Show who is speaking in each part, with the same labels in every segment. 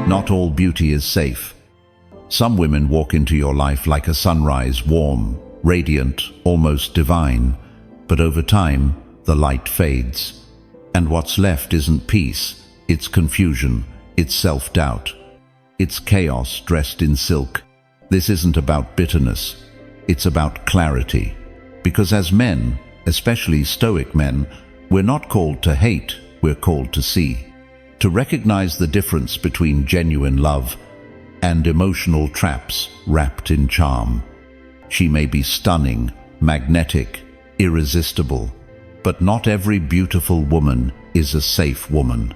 Speaker 1: Not all beauty is safe. Some women walk into your life like a sunrise, warm, radiant, almost divine, but over time, the light fades. And what's left isn't peace, it's confusion, it's self-doubt. It's chaos dressed in silk. This isn't about bitterness, it's about clarity. Because as men, especially Stoic men, we're not called to hate, we're called to see. To recognize the difference between genuine love and emotional traps wrapped in charm. She may be stunning, magnetic, irresistible, but not every beautiful woman is a safe woman.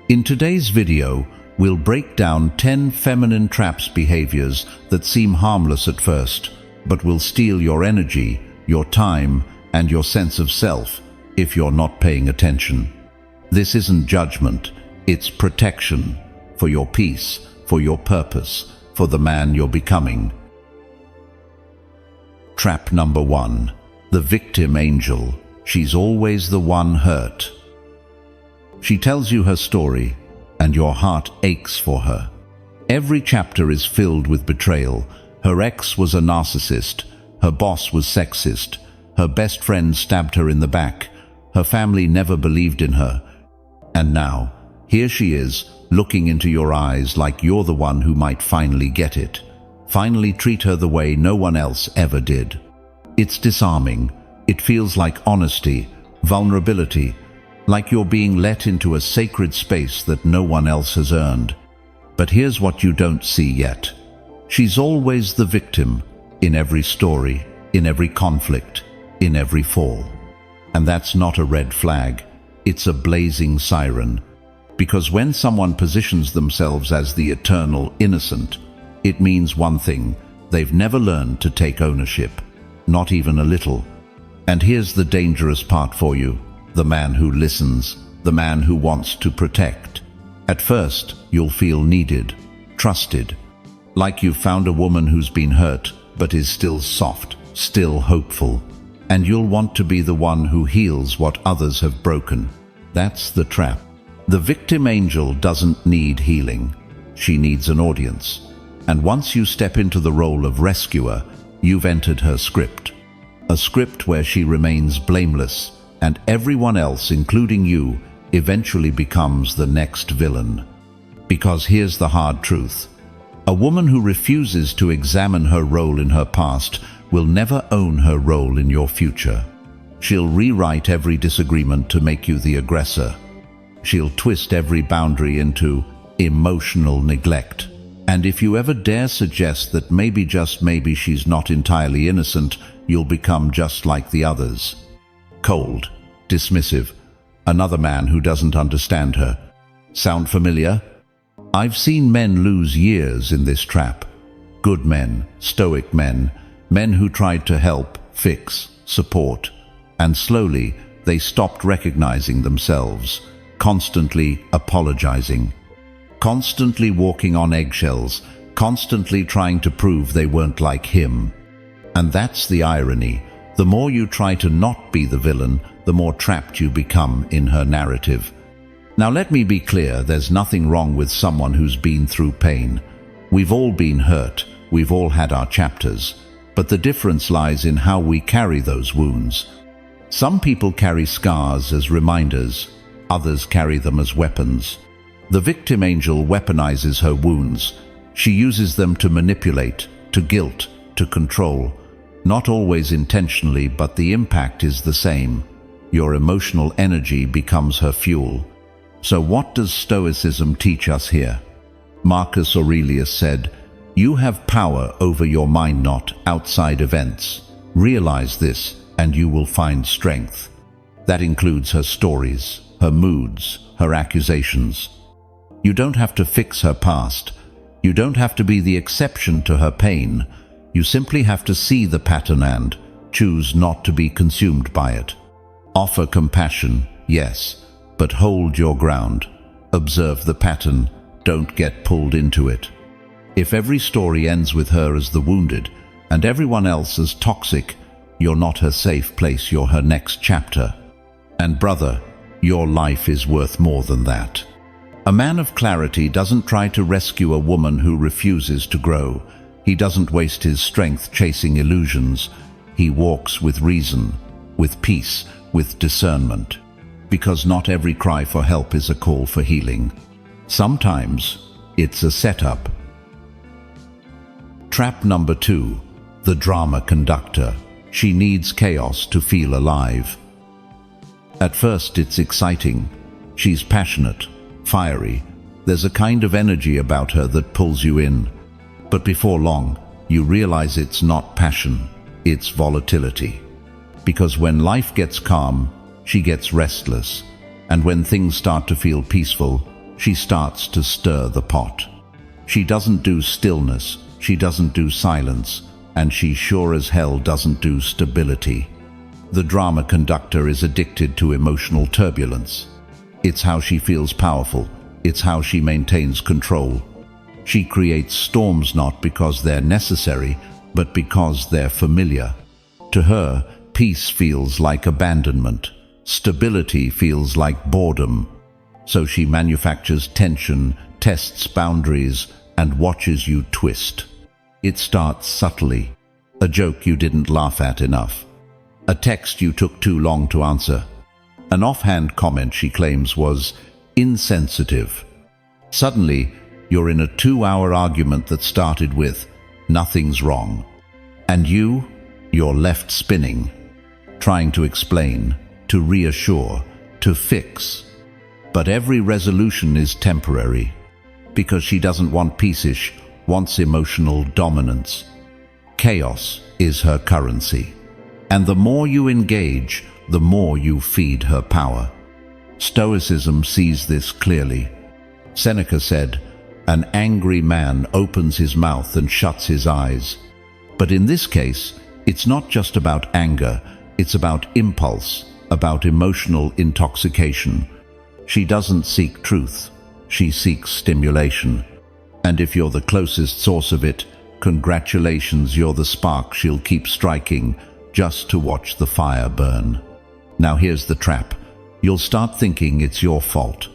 Speaker 1: In today's video, we'll break down 10 feminine traps behaviors that seem harmless at first, but will steal your energy, your time, and your sense of self if you're not paying attention. This isn't judgment, it's protection for your peace, for your purpose, for the man you're becoming. Trap number 1. The victim angel. She's always the one hurt. She tells you her story, and your heart aches for her. Every chapter is filled with betrayal. Her ex was a narcissist, her boss was sexist, her best friend stabbed her in the back, her family never believed in her. And now, here she is, looking into your eyes like you're the one who might finally get it. Finally treat her the way no one else ever did. It's disarming. It feels like honesty, vulnerability, like you're being let into a sacred space that no one else has earned. But here's what you don't see yet. She's always the victim, in every story, in every conflict, in every fall. And that's not a red flag, it's a blazing siren. Because when someone positions themselves as the eternal innocent, it means one thing: they've never learned to take ownership, not even a little. And here's the dangerous part for you: the man who listens, the man who wants to protect. At first, you'll feel needed, trusted, like you've found a woman who's been hurt, but is still soft, still hopeful. And you'll want to be the one who heals what others have broken. That's the trap. The victim angel doesn't need healing. She needs an audience. And once you step into the role of rescuer, you've entered her script. A script where she remains blameless, and everyone else, including you, eventually becomes the next villain. Because here's the hard truth. A woman who refuses to examine her role in her past will never own her role in your future. She'll rewrite every disagreement to make you the aggressor. She'll twist every boundary into emotional neglect. And if you ever dare suggest that maybe, just maybe, she's not entirely innocent, you'll become just like the others. Cold, dismissive, another man who doesn't understand her. Sound familiar? I've seen men lose years in this trap. Good men, stoic men, men who tried to help, fix, support. And slowly, they stopped recognizing themselves, constantly apologizing, constantly walking on eggshells, constantly trying to prove they weren't like him. And that's the irony. The more you try to not be the villain, the more trapped you become in her narrative. Now let me be clear, there's nothing wrong with someone who's been through pain. We've all been hurt, we've all had our chapters, but the difference lies in how we carry those wounds. Some people carry scars as reminders, others carry them as weapons. The victim angel weaponizes her wounds. She uses them to manipulate, to guilt, to control. Not always intentionally, but the impact is the same. Your emotional energy becomes her fuel. So what does Stoicism teach us here? Marcus Aurelius said, "You have power over your mind, not outside events. Realize this, and you will find strength." That includes her stories, her moods, her accusations. You don't have to fix her past. You don't have to be the exception to her pain. You simply have to see the pattern and choose not to be consumed by it. Offer compassion, yes, but hold your ground. Observe the pattern, don't get pulled into it. If every story ends with her as the wounded and everyone else as toxic, you're not her safe place, you're her next chapter. And brother, your life is worth more than that. A man of clarity doesn't try to rescue a woman who refuses to grow. He doesn't waste his strength chasing illusions. He walks with reason, with peace, with discernment. Because not every cry for help is a call for healing. Sometimes it's a setup. Trap number 2. The drama conductor. She needs chaos to feel alive. At first it's exciting. She's passionate, fiery. There's a kind of energy about her that pulls you in. But before long, you realize it's not passion, it's volatility. Because when life gets calm, she gets restless. And when things start to feel peaceful, she starts to stir the pot. She doesn't do stillness, she doesn't do silence, and she sure as hell doesn't do stability. The drama conductor is addicted to emotional turbulence. It's how she feels powerful. It's how she maintains control. She creates storms not because they're necessary, but because they're familiar. To her, peace feels like abandonment. Stability feels like boredom. So she manufactures tension, tests boundaries, and watches you twist. It starts subtly. A joke you didn't laugh at enough. A text you took too long to answer. An offhand comment she claims was insensitive. Suddenly, you're in a 2-hour argument that started with, "Nothing's wrong." And you're left spinning, trying to explain, to reassure, to fix. But every resolution is temporary, because she doesn't want peace-ish, wants emotional dominance. Chaos is her currency. And the more you engage, the more you feed her power. Stoicism sees this clearly. Seneca said, "An angry man opens his mouth and shuts his eyes." But in this case, it's not just about anger, it's about impulse, about emotional intoxication. She doesn't seek truth, she seeks stimulation. And if you're the closest source of it, congratulations, you're the spark she'll keep striking just to watch the fire burn. Now here's the trap. You'll start thinking it's your fault,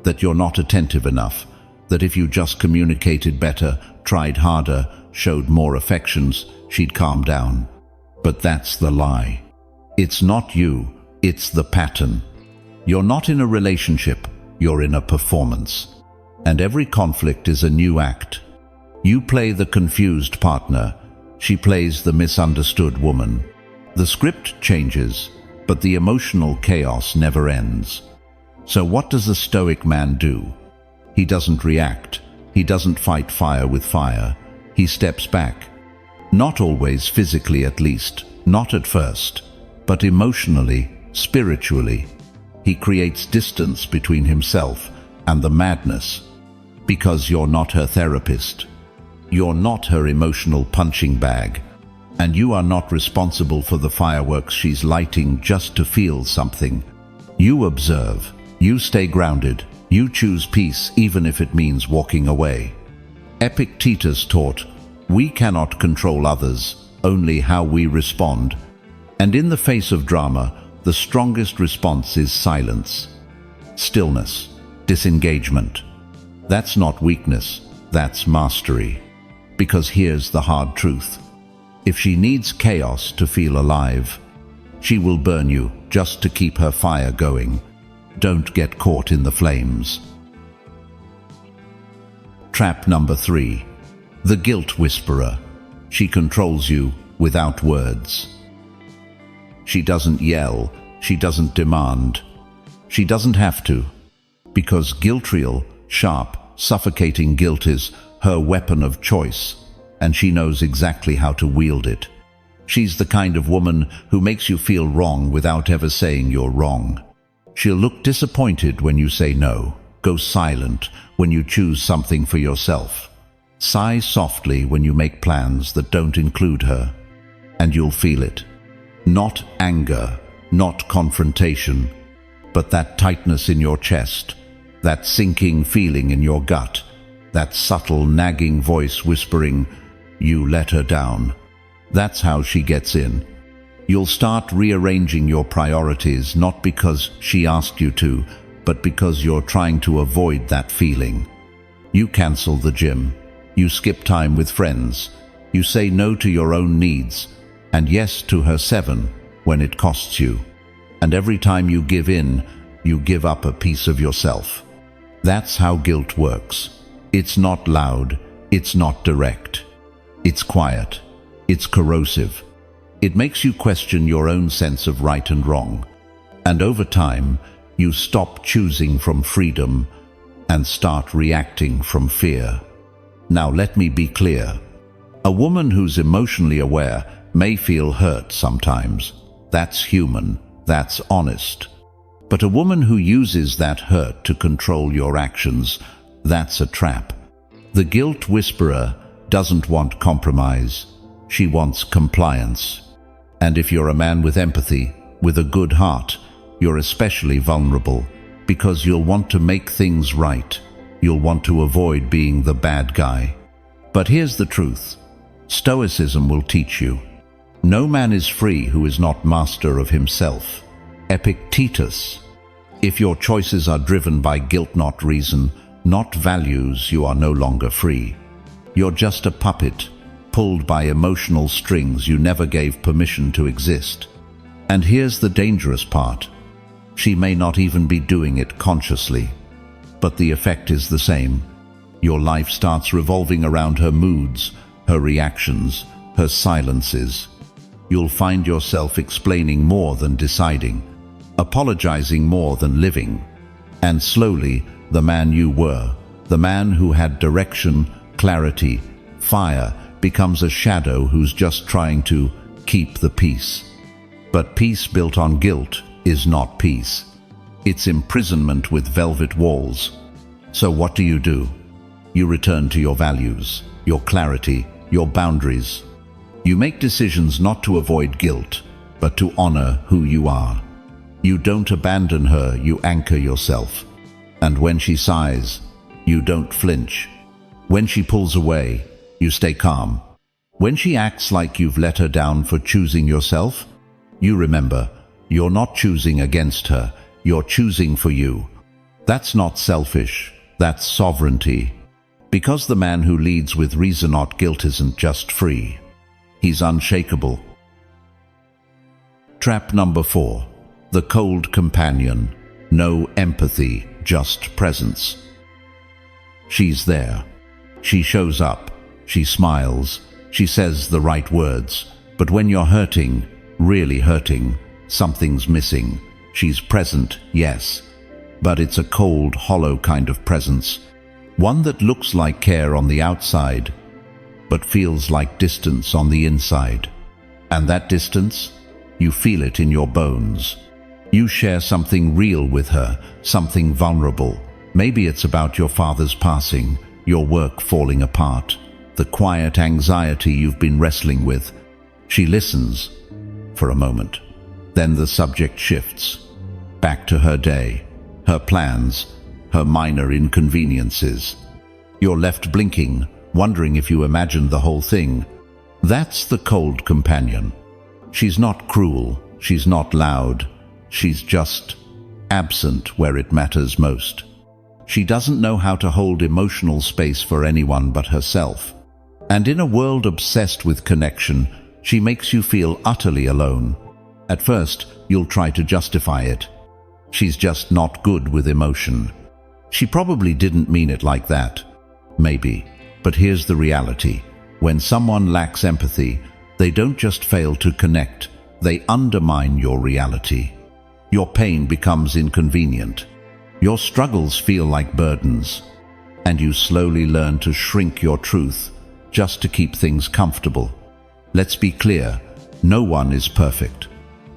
Speaker 1: that you're not attentive enough, that if you just communicated better, tried harder, showed more affections, she'd calm down. But that's the lie. It's not you, it's the pattern. You're not in a relationship, you're in a performance. And every conflict is a new act. You play the confused partner, she plays the misunderstood woman. The script changes, but the emotional chaos never ends. So what does a Stoic man do? He doesn't react. He doesn't fight fire with fire. He steps back. Not always physically, at least, not at first, but emotionally, spiritually. He creates distance between himself and the madness. Because you're not her therapist. You're not her emotional punching bag. And you are not responsible for the fireworks she's lighting just to feel something. You observe. You stay grounded. You choose peace even if it means walking away. Epictetus taught, "We cannot control others, only how we respond." And in the face of drama, the strongest response is silence. Stillness. Disengagement. That's not weakness, that's mastery. Because here's the hard truth. If she needs chaos to feel alive, she will burn you just to keep her fire going. Don't get caught in the flames. Trap number 3. The guilt whisperer. She controls you without words. She doesn't yell, she doesn't demand. She doesn't have to. Because guilt-real, sharp, suffocating guilt is her weapon of choice, and she knows exactly how to wield it. She's the kind of woman who makes you feel wrong without ever saying you're wrong. She'll look disappointed when you say no, go silent when you choose something for yourself, sigh softly when you make plans that don't include her, and you'll feel it. Not anger, not confrontation, but that tightness in your chest, that sinking feeling in your gut, that subtle nagging voice whispering, "You let her down." That's how she gets in. You'll start rearranging your priorities not because she asked you to, but because you're trying to avoid that feeling. You cancel the gym. You skip time with friends. You say no to your own needs and yes to her 7 when it costs you. And every time you give in, you give up a piece of yourself. That's how guilt works. It's not loud. It's not direct. It's quiet. It's corrosive. It makes you question your own sense of right and wrong. And over time, you stop choosing from freedom and start reacting from fear. Now let me be clear. A woman who's emotionally aware may feel hurt sometimes. That's human. That's honest. But a woman who uses that hurt to control your actions, that's a trap. The guilt whisperer doesn't want compromise. She wants compliance. And if you're a man with empathy, with a good heart, you're especially vulnerable because you'll want to make things right. You'll want to avoid being the bad guy. But here's the truth. Stoicism will teach you. No man is free who is not master of himself. Epictetus. If your choices are driven by guilt, not reason, not values, you are no longer free. You're just a puppet, pulled by emotional strings you never gave permission to exist. And here's the dangerous part. She may not even be doing it consciously, but the effect is the same. Your life starts revolving around her moods, her reactions, her silences. You'll find yourself explaining more than deciding, apologizing more than living. And slowly, the man you were, the man who had direction, clarity, fire, becomes a shadow who's just trying to keep the peace. But peace built on guilt is not peace. It's imprisonment with velvet walls. So what do? You return to your values, your clarity, your boundaries. You make decisions not to avoid guilt, but to honor who you are. You don't abandon her, you anchor yourself. And when she sighs, you don't flinch. When she pulls away, you stay calm. When she acts like you've let her down for choosing yourself, you remember, you're not choosing against her, you're choosing for you. That's not selfish, that's sovereignty. Because the man who leads with reason, not guilt, isn't just free. He's unshakable. Trap number 4. The cold companion. No empathy, just presence. She's there. She shows up. She smiles. She says the right words. But when you're hurting, really hurting, something's missing. She's present, yes. But it's a cold, hollow kind of presence. One that looks like care on the outside, but feels like distance on the inside. And that distance, you feel it in your bones. You share something real with her, something vulnerable. Maybe it's about your father's passing, your work falling apart, the quiet anxiety you've been wrestling with. She listens for a moment. Then the subject shifts. Back to her day, her plans, her minor inconveniences. You're left blinking, wondering if you imagined the whole thing. That's the cold companion. She's not cruel, she's not loud, she's just absent where it matters most. She doesn't know how to hold emotional space for anyone but herself. And in a world obsessed with connection, she makes you feel utterly alone. At first, you'll try to justify it. She's just not good with emotion. She probably didn't mean it like that. Maybe. But here's the reality. When someone lacks empathy, they don't just fail to connect, they undermine your reality. Your pain becomes inconvenient. Your struggles feel like burdens. And you slowly learn to shrink your truth just to keep things comfortable. Let's be clear, no one is perfect.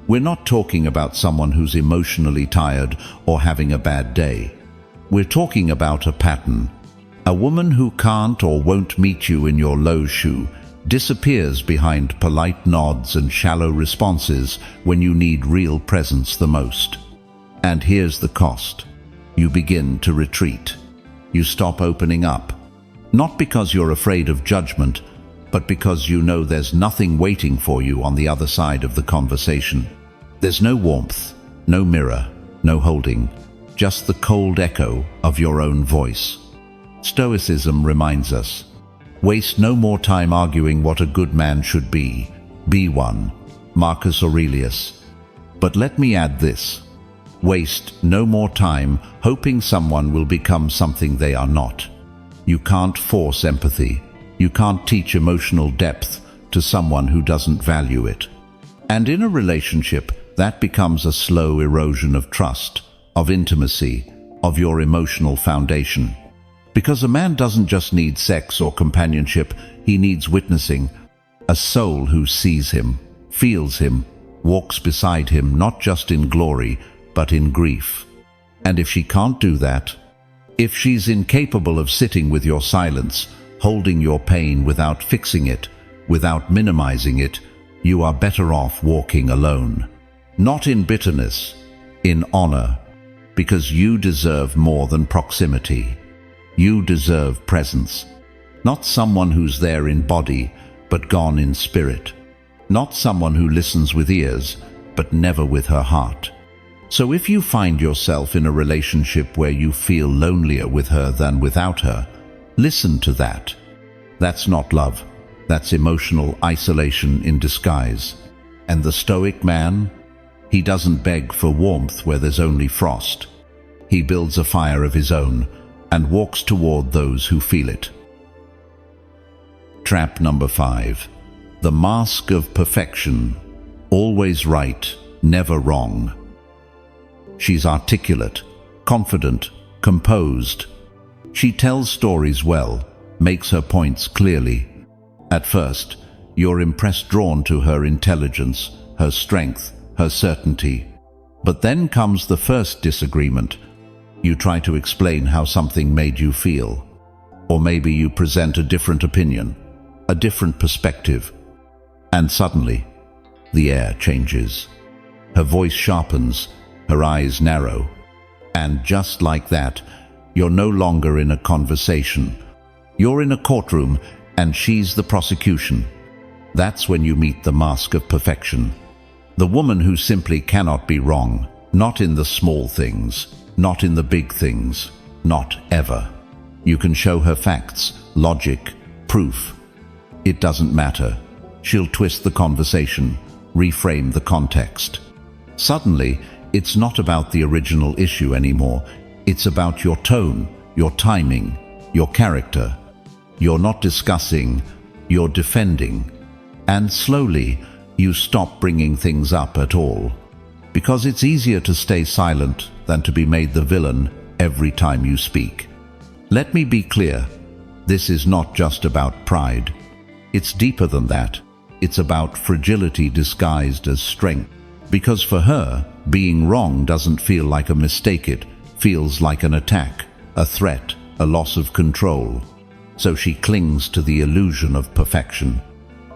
Speaker 1: We're not talking about someone who's emotionally tired or having a bad day. We're talking about a pattern. A woman who can't or won't meet you in your low shoe disappears behind polite nods and shallow responses when you need real presence the most. And here's the cost. You begin to retreat. You stop opening up. Not because you're afraid of judgment, but because you know there's nothing waiting for you on the other side of the conversation. There's no warmth, no mirror, no holding, just the cold echo of your own voice. Stoicism reminds us, waste no more time arguing what a good man should be. Be one. Marcus Aurelius. But let me add this. Waste no more time hoping someone will become something they are not. You can't force empathy. You can't teach emotional depth to someone who doesn't value it. And in a relationship, that becomes a slow erosion of trust, of intimacy, of your emotional foundation. Because a man doesn't just need sex or companionship, he needs witnessing, a soul who sees him, feels him, walks beside him, not just in glory, but in grief. And if she can't do that, if she's incapable of sitting with your silence, holding your pain without fixing it, without minimizing it, you are better off walking alone. Not in bitterness, in honor, because you deserve more than proximity. You deserve presence. Not someone who's there in body, but gone in spirit. Not someone who listens with ears, but never with her heart. So if you find yourself in a relationship where you feel lonelier with her than without her, listen to that. That's not love. That's emotional isolation in disguise. And the Stoic man? He doesn't beg for warmth where there's only frost. He builds a fire of his own and walks toward those who feel it. Trap number 5. The mask of perfection. Always right, never wrong. She's articulate, confident, composed. She tells stories well, makes her points clearly. At first, you're impressed, drawn to her intelligence, her strength, her certainty. But then comes the first disagreement. You try to explain how something made you feel. Or maybe you present a different opinion, a different perspective. And suddenly, the air changes. Her voice sharpens, her eyes narrow. And just like that, you're no longer in a conversation. You're in a courtroom, and she's the prosecution. That's when you meet the mask of perfection. The woman who simply cannot be wrong, not in the small things, not in the big things, not ever. You can show her facts, logic, proof. It doesn't matter. She'll twist the conversation, reframe the context. Suddenly, it's not about the original issue anymore. It's about your tone, your timing, your character. You're not discussing, you're defending. And slowly, you stop bringing things up at all. Because it's easier to stay silent than to be made the villain every time you speak. Let me be clear, this is not just about pride. It's deeper than that. It's about fragility disguised as strength. Because for her, being wrong doesn't feel like a mistake, it feels like an attack, a threat, a loss of control. So she clings to the illusion of perfection.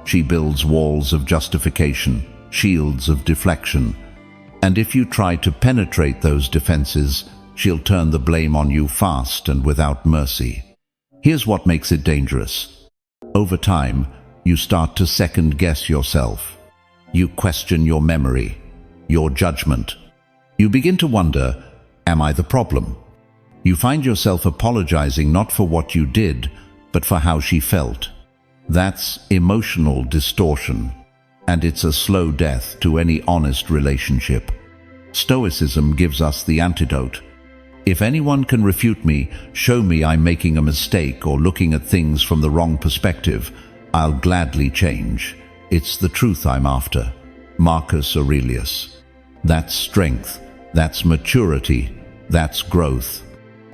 Speaker 1: She builds walls of justification, shields of deflection. And if you try to penetrate those defenses, she'll turn the blame on you fast and without mercy. Here's what makes it dangerous. Over time, you start to second-guess yourself. You question your memory, your judgment. You begin to wonder, am I the problem? You find yourself apologizing not for what you did, but for how she felt. That's emotional distortion, and it's a slow death to any honest relationship. Stoicism gives us the antidote. If anyone can refute me, show me I'm making a mistake or looking at things from the wrong perspective, I'll gladly change. It's the truth I'm after. Marcus Aurelius. That's strength, that's maturity, that's growth.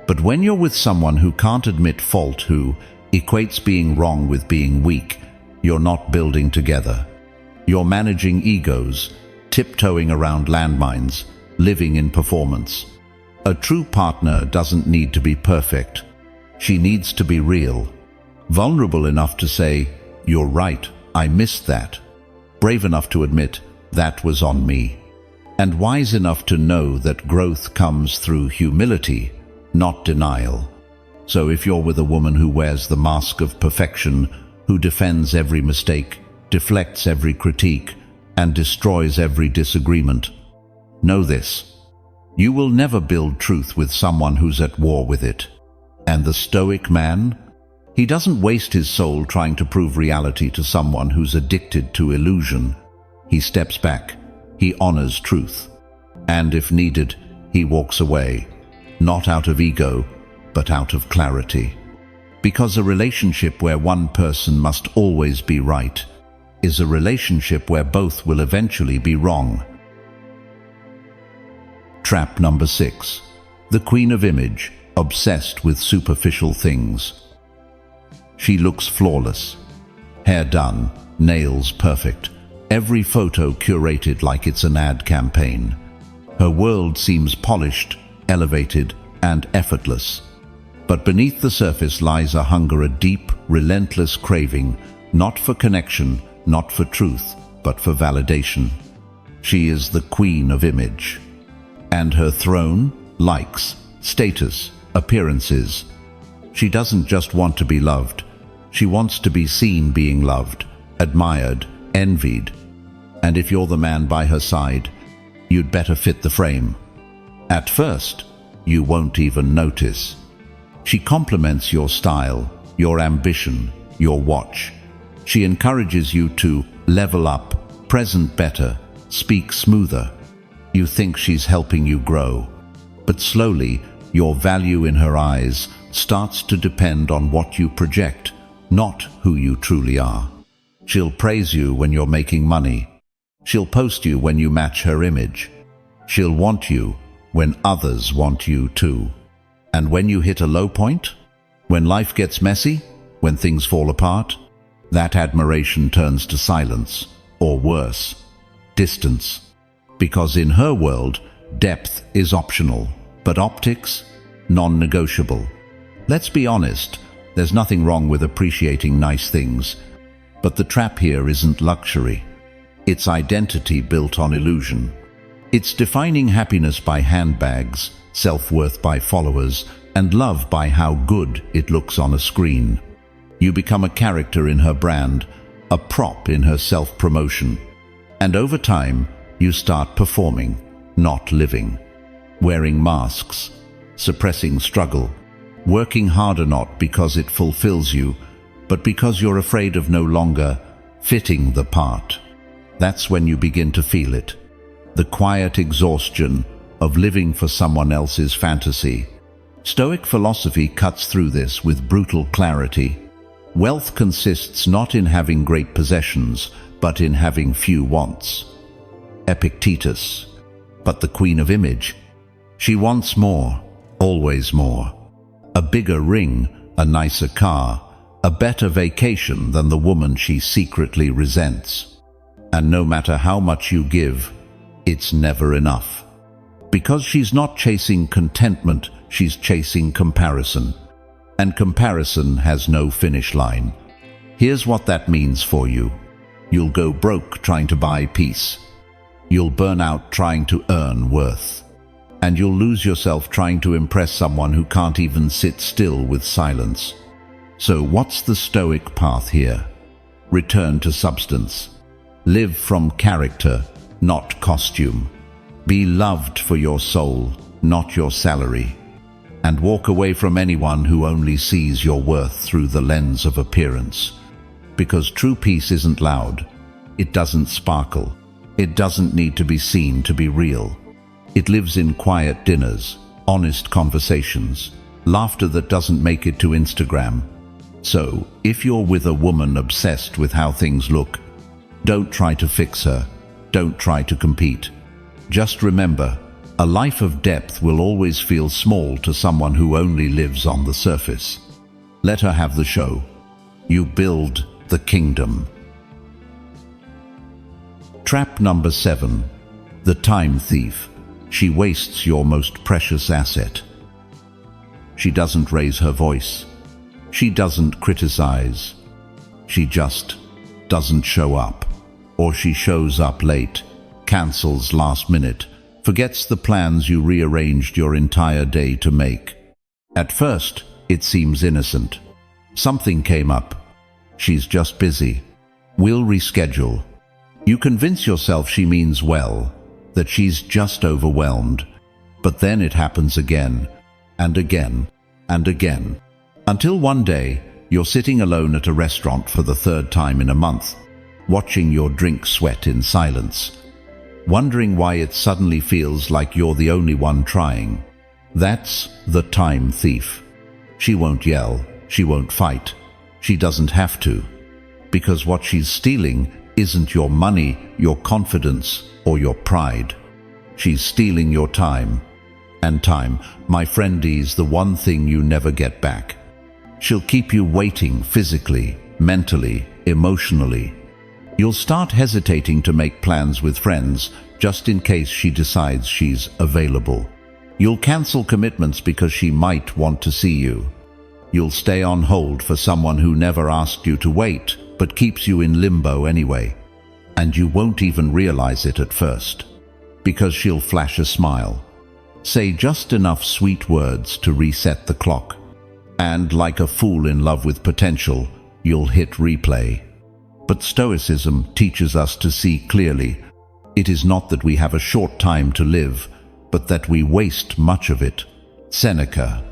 Speaker 1: But when you're with someone who can't admit fault, who equates being wrong with being weak, you're not building together. You're managing egos, tiptoeing around landmines, living in performance. A true partner doesn't need to be perfect. She needs to be real. Vulnerable enough to say, "You're right, I missed that." Brave enough to admit, "That was on me." And wise enough to know that growth comes through humility, not denial. So if you're with a woman who wears the mask of perfection, who defends every mistake, deflects every critique, and destroys every disagreement, know this: You will never build truth with someone who's at war with it. And the Stoic man? He doesn't waste his soul trying to prove reality to someone who's addicted to illusion. He steps back. He honors truth. And if needed, he walks away. Not out of ego, but out of clarity. Because a relationship where one person must always be right is a relationship where both will eventually be wrong. Trap number 6. The Queen of Image, obsessed with superficial things. She looks flawless. Hair done, nails perfect, every photo curated like it's an ad campaign. Her world seems polished, elevated, and effortless. But beneath the surface lies a hunger, a deep, relentless craving, not for connection, not for truth, but for validation. She is the Queen of Image. And her throne? Likes, status, appearances. She doesn't just want to be loved. She wants to be seen being loved, admired, envied. And if you're the man by her side, you'd better fit the frame. At first, you won't even notice. She compliments your style, your ambition, your watch. She encourages you to level up, present better, speak smoother. You think she's helping you grow. But slowly, your value in her eyes starts to depend on what you project, not who you truly are. She'll praise you when you're making money. She'll post you when you match her image. She'll want you when others want you too. And when you hit a low point, when life gets messy, when things fall apart, that admiration turns to silence, or worse, distance. Because in her world, depth is optional, but optics, non-negotiable. Let's be honest, there's nothing wrong with appreciating nice things, but the trap here isn't luxury. It's identity built on illusion. It's defining happiness by handbags, self-worth by followers, and love by how good it looks on a screen. You become a character in her brand, a prop in her self-promotion. And over time, you start performing, not living. Wearing masks, suppressing struggle, working harder not because it fulfills you, but because you're afraid of no longer fitting the part. That's when you begin to feel it. The quiet exhaustion of living for someone else's fantasy. Stoic philosophy cuts through this with brutal clarity. Wealth consists not in having great possessions, but in having few wants. Epictetus. But the Queen of Image, she wants more, always more. A bigger ring, a nicer car, a better vacation than the woman she secretly resents. And no matter how much you give, it's never enough. Because she's not chasing contentment, she's chasing comparison. And comparison has no finish line. Here's what that means for you. You'll go broke trying to buy peace. You'll burn out trying to earn worth. And you'll lose yourself trying to impress someone who can't even sit still with silence. So what's the Stoic path here? Return to substance. Live from character, not costume. Be loved for your soul, not your salary. And walk away from anyone who only sees your worth through the lens of appearance. Because true peace isn't loud. It doesn't sparkle. It doesn't need to be seen to be real. It lives in quiet dinners, honest conversations, laughter that doesn't make it to Instagram. So, if you're with a woman obsessed with how things look, don't try to fix her. Don't try to compete. Just remember, a life of depth will always feel small to someone who only lives on the surface. Let her have the show. You build the kingdom. Trap number 7. The time thief. She wastes your most precious asset. She doesn't raise her voice. She doesn't criticize. She just doesn't show up. Or she shows up late, cancels last minute, forgets the plans you rearranged your entire day to make. At first, it seems innocent. Something came up. She's just busy. We'll reschedule. You convince yourself she means well, that she's just overwhelmed. But then it happens again, and again, and again, until one day you're sitting alone at a restaurant for the third time in a month, watching your drink sweat in silence, wondering why it suddenly feels like you're the only one trying. That's the time thief. She won't yell, she won't fight, she doesn't have to, because what she's stealing isn't your money, your confidence, or your pride. She's stealing your time. And time, my friend, is the one thing you never get back. She'll keep you waiting physically, mentally, emotionally. You'll start hesitating to make plans with friends just in case she decides she's available. You'll cancel commitments because she might want to see you. You'll stay on hold for someone who never asked you to wait but keeps you in limbo anyway. And you won't even realize it at first, because she'll flash a smile, say just enough sweet words to reset the clock, and like a fool in love with potential, you'll hit replay. But Stoicism teaches us to see clearly. It is not that we have a short time to live, but that we waste much of it. Seneca.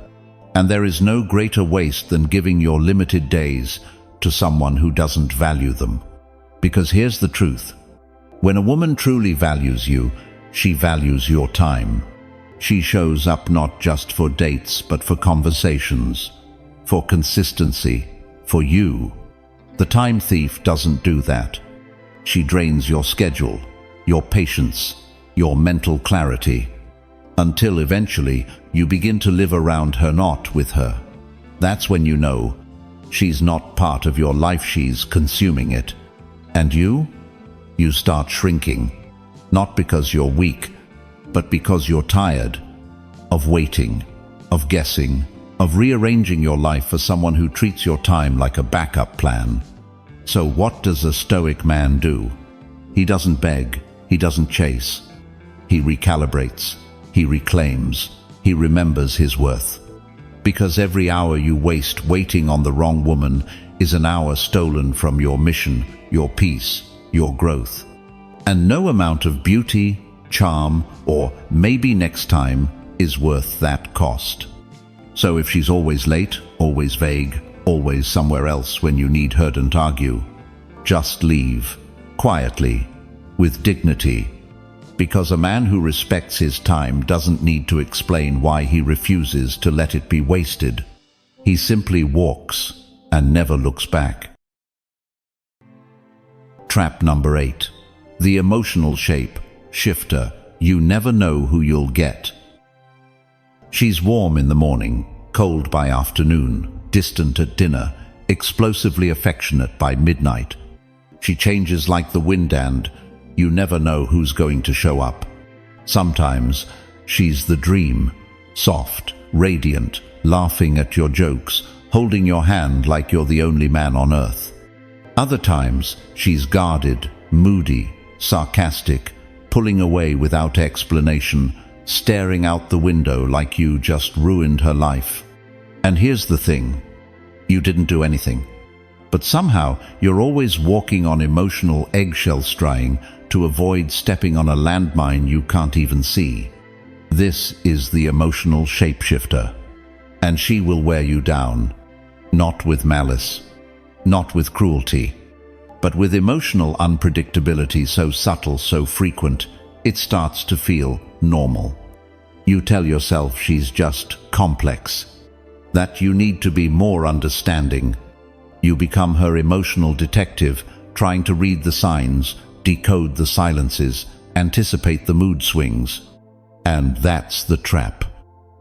Speaker 1: And there is no greater waste than giving your limited days to someone who doesn't value them. Because here's the truth. When a woman truly values you, she values your time. She shows up not just for dates, but for conversations, for consistency, for you. The time thief doesn't do that. She drains your schedule, your patience, your mental clarity, until eventually you begin to live around her, not with her. That's when you know she's not part of your life, she's consuming it. And you start shrinking, not because you're weak, but because you're tired of waiting, of guessing, of rearranging your life for someone who treats your time like a backup plan. So what does a Stoic man do? He doesn't beg, he doesn't chase. He recalibrates, he reclaims, he remembers his worth. Because every hour you waste waiting on the wrong woman is an hour stolen from your mission, your peace, your growth. And no amount of beauty, charm, or maybe next time is worth that cost. So if she's always late, always vague, always somewhere else when you need her, don't argue. Just leave, quietly, with dignity. Because a man who respects his time doesn't need to explain why he refuses to let it be wasted. He simply walks and never looks back. Trap number 8. The emotional shape shifter. You never know who you'll get. She's warm in the morning, cold by afternoon, distant at dinner, explosively affectionate by midnight. She changes like the wind, and you never know who's going to show up. Sometimes she's the dream, soft, radiant, laughing at your jokes, holding your hand like you're the only man on earth. Other times she's guarded, moody, sarcastic, pulling away without explanation, staring out the window like you just ruined her life. And here's the thing. You didn't do anything. But somehow you're always walking on emotional eggshells, trying to avoid stepping on a landmine you can't even see. This is the emotional shapeshifter. And she will wear you down. Not with malice, not with cruelty, but with emotional unpredictability so subtle, so frequent, it starts to feel normal. You tell yourself she's just complex, that you need to be more understanding. You become her emotional detective, trying to read the signs, decode the silences, anticipate the mood swings. And that's the trap.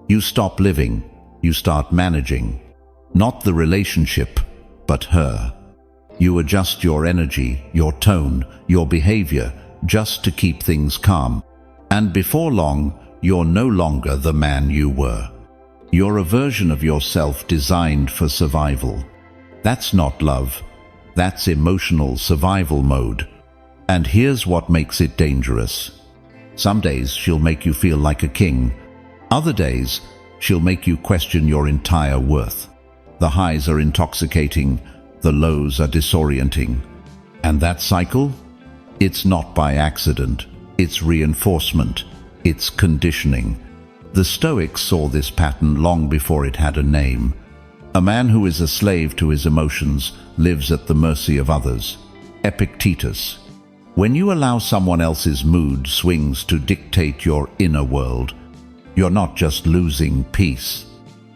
Speaker 1: You stop living, you start managing. Not the relationship, but her. You adjust your energy, your tone, your behavior, just to keep things calm. And before long, you're no longer the man you were. You're a version of yourself designed for survival. That's not love. That's emotional survival mode. And here's what makes it dangerous. Some days she'll make you feel like a king. Other days, she'll make you question your entire worth. The highs are intoxicating, the lows are disorienting. And that cycle? It's not by accident. It's reinforcement. It's conditioning. The Stoics saw this pattern long before it had a name. A man who is a slave to his emotions lives at the mercy of others. Epictetus. When you allow someone else's mood swings to dictate your inner world, you're not just losing peace,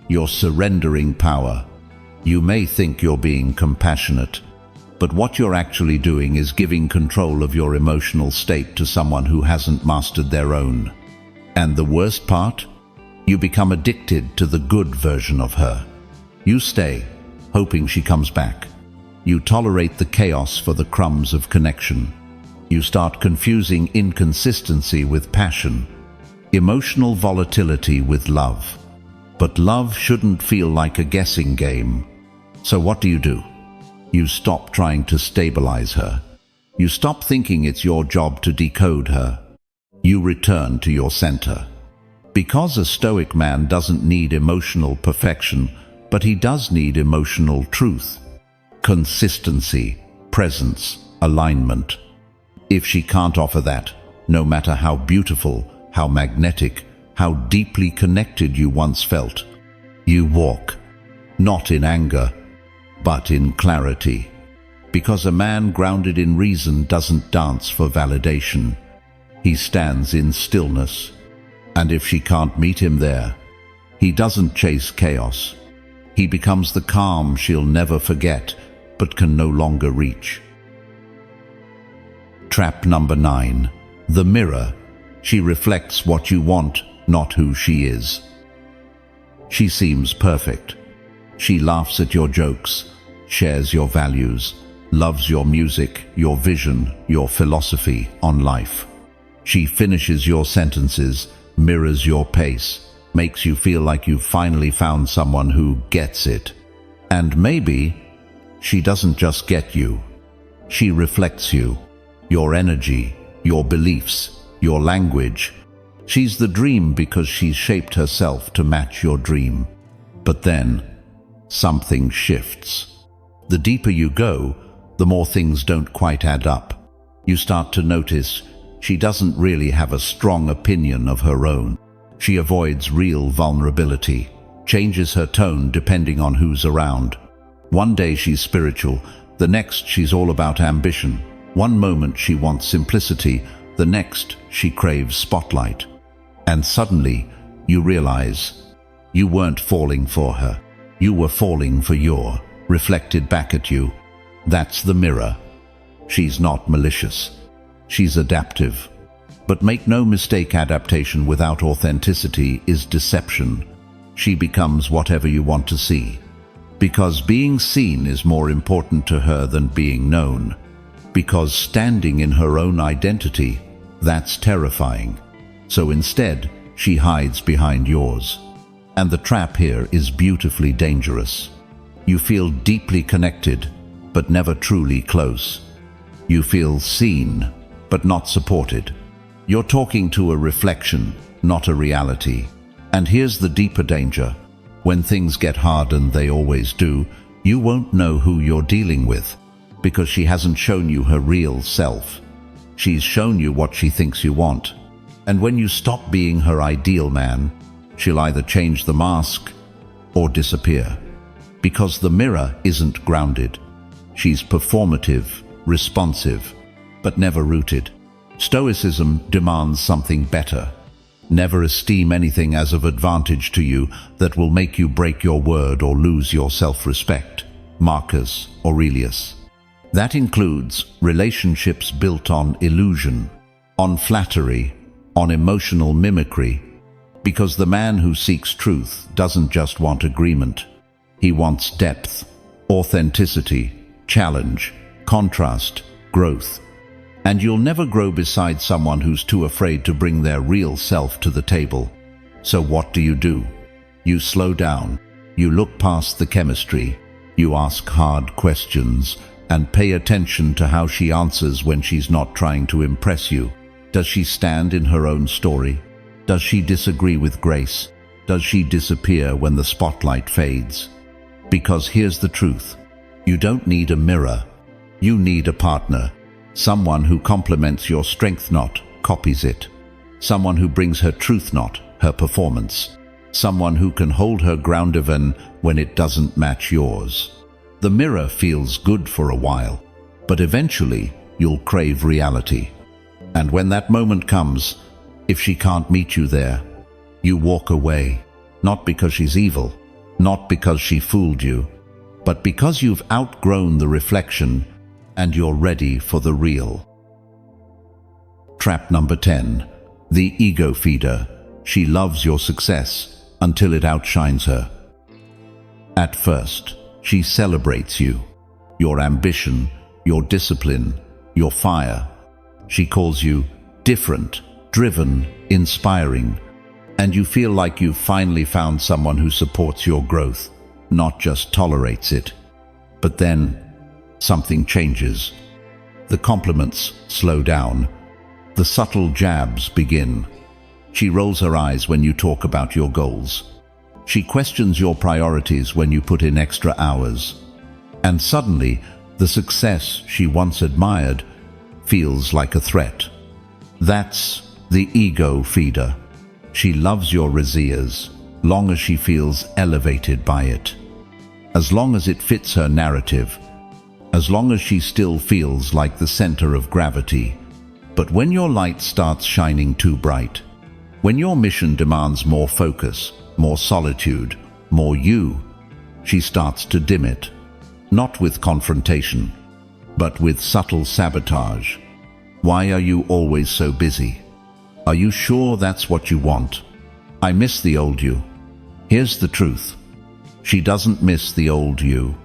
Speaker 1: you're surrendering power. You may think you're being compassionate, but what you're actually doing is giving control of your emotional state to someone who hasn't mastered their own. And the worst part? You become addicted to the good version of her. You stay, hoping she comes back. You tolerate the chaos for the crumbs of connection. You start confusing inconsistency with passion, emotional volatility with love. But love shouldn't feel like a guessing game. So what do? You stop trying to stabilize her. You stop thinking it's your job to decode her. You return to your center. Because a Stoic man doesn't need emotional perfection, but he does need emotional truth, consistency, presence, alignment. If she can't offer that, no matter how beautiful, how magnetic, how deeply connected you once felt, you walk, not in anger, but in clarity. Because a man grounded in reason doesn't dance for validation. He stands in stillness. And if she can't meet him there, he doesn't chase chaos. He becomes the calm she'll never forget, but can no longer reach. Trap number 9. The mirror. She reflects what you want, not who she is. She seems perfect. She laughs at your jokes, shares your values, loves your music, your vision, your philosophy on life. She finishes your sentences, mirrors your pace, makes you feel like you've finally found someone who gets it. And maybe she doesn't just get you. She reflects you, your energy, your beliefs, your language. She's the dream because she's shaped herself to match your dream. But then, something shifts. The deeper you go, the more things don't quite add up. You start to notice she doesn't really have a strong opinion of her own. She avoids real vulnerability, changes her tone depending on who's around. One day she's spiritual, the next she's all about ambition. One moment she wants simplicity, the next she craves spotlight. And suddenly you realize you weren't falling for her. You were falling for your reflected back at you. That's the mirror. She's not malicious. She's adaptive. But make no mistake, adaptation without authenticity is deception. She becomes whatever you want to see. Because being seen is more important to her than being known. Because standing in her own identity, that's terrifying. So instead, she hides behind yours. And the trap here is beautifully dangerous. You feel deeply connected, but never truly close. You feel seen, but not supported. You're talking to a reflection, not a reality. And here's the deeper danger. When things get hard, and they always do, you won't know who you're dealing with, because she hasn't shown you her real self. She's shown you what she thinks you want. And when you stop being her ideal man, she'll either change the mask or disappear. Because the mirror isn't grounded. She's performative, responsive, but never rooted. Stoicism demands something better. Never esteem anything as of advantage to you that will make you break your word or lose your self-respect. Marcus Aurelius. That includes relationships built on illusion, on flattery, on emotional mimicry. Because the man who seeks truth doesn't just want agreement. He wants depth, authenticity, challenge, contrast, growth. And you'll never grow beside someone who's too afraid to bring their real self to the table. So what do? You slow down, you look past the chemistry, you ask hard questions, and pay attention to how she answers when she's not trying to impress you. Does she stand in her own story? Does she disagree with grace? Does she disappear when the spotlight fades? Because here's the truth. You don't need a mirror. You need a partner. Someone who complements your strength, not copies it. Someone who brings her truth, not her performance, someone who can hold her ground even when it doesn't match yours. The mirror feels good for a while, but eventually you'll crave reality. And when that moment comes, if she can't meet you there, you walk away, not because she's evil, not because she fooled you, but because you've outgrown the reflection and you're ready for the real. Trap number 10. The ego feeder. She loves your success until it outshines her. At first, she celebrates you, your ambition, your discipline, your fire. She calls you different, driven, inspiring, and you feel like you've finally found someone who supports your growth, not just tolerates it. But then, something changes. The compliments slow down. The subtle jabs begin. She rolls her eyes when you talk about your goals. She questions your priorities when you put in extra hours. And suddenly, the success she once admired feels like a threat. That's the ego feeder. She loves your research, long as she feels elevated by it. As long as it fits her narrative. As long as she still feels like the center of gravity. But when your light starts shining too bright, when your mission demands more focus, more solitude, more you, she starts to dim it. Not with confrontation, but with subtle sabotage. Why are you always so busy? Are you sure that's what you want? I miss the old you. Here's the truth. She doesn't miss the old you.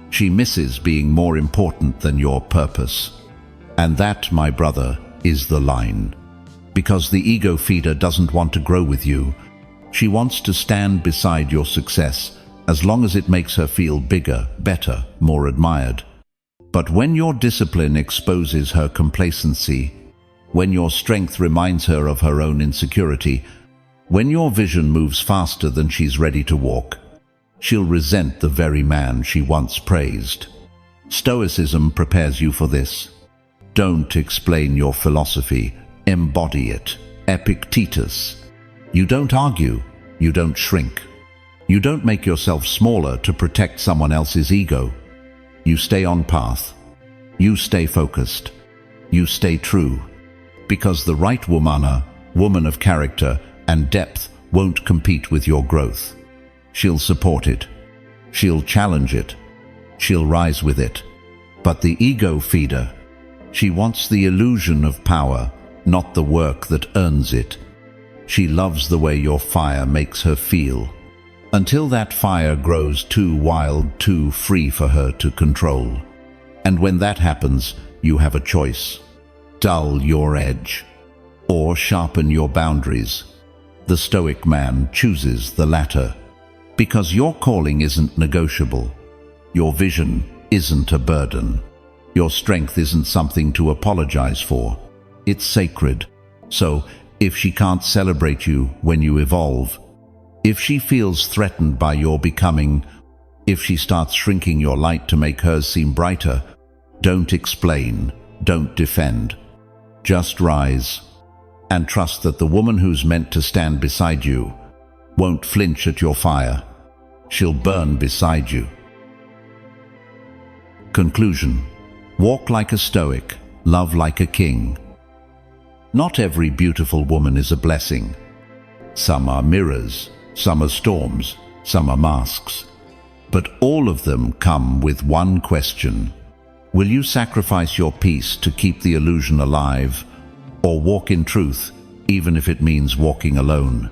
Speaker 1: She misses being more important than your purpose. And that, my brother, is the line. Because the ego feeder doesn't want to grow with you. She wants to stand beside your success as long as it makes her feel bigger, better, more admired. But when your discipline exposes her complacency, when your strength reminds her of her own insecurity, when your vision moves faster than she's ready to walk, she'll resent the very man she once praised. Stoicism prepares you for this. Don't explain your philosophy, embody it. Epictetus. You don't argue, you don't shrink. You don't make yourself smaller to protect someone else's ego. You stay on path. You stay focused. You stay true. Because the right woman of character and depth, won't compete with your growth. She'll support it. She'll challenge it. She'll rise with it. But the ego feeder, she wants the illusion of power, not the work that earns it. She loves the way your fire makes her feel, until that fire grows too wild, too free for her to control. And when that happens, you have a choice. Dull your edge, or sharpen your boundaries. The Stoic man chooses the latter, because your calling isn't negotiable. Your vision isn't a burden. Your strength isn't something to apologize for. It's sacred. So, if she can't celebrate you when you evolve, if she feels threatened by your becoming, if she starts shrinking your light to make hers seem brighter, don't explain, don't defend. Just rise, and trust that the woman who's meant to stand beside you won't flinch at your fire. She'll burn beside you. Conclusion. Walk like a Stoic, love like a king. Not every beautiful woman is a blessing. Some are mirrors, some are storms, some are masks. But all of them come with one question. Will you sacrifice your peace to keep the illusion alive, or walk in truth, even if it means walking alone?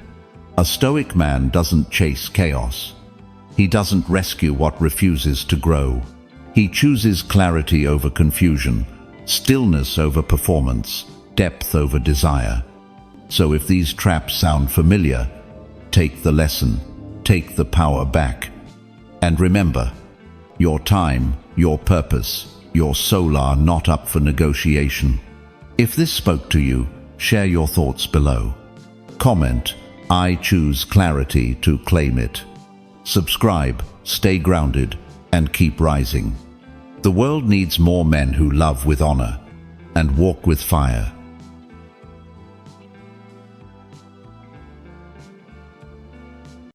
Speaker 1: A Stoic man doesn't chase chaos. He doesn't rescue what refuses to grow. He chooses clarity over confusion, stillness over performance, depth over desire. So if these traps sound familiar, take the lesson, take the power back. And remember, your time, your purpose, your soul are not up for negotiation. If this spoke to you, share your thoughts below. Comment, I choose clarity to claim it. Subscribe, stay grounded, and keep rising. The world needs more men who love with honor and walk with fire.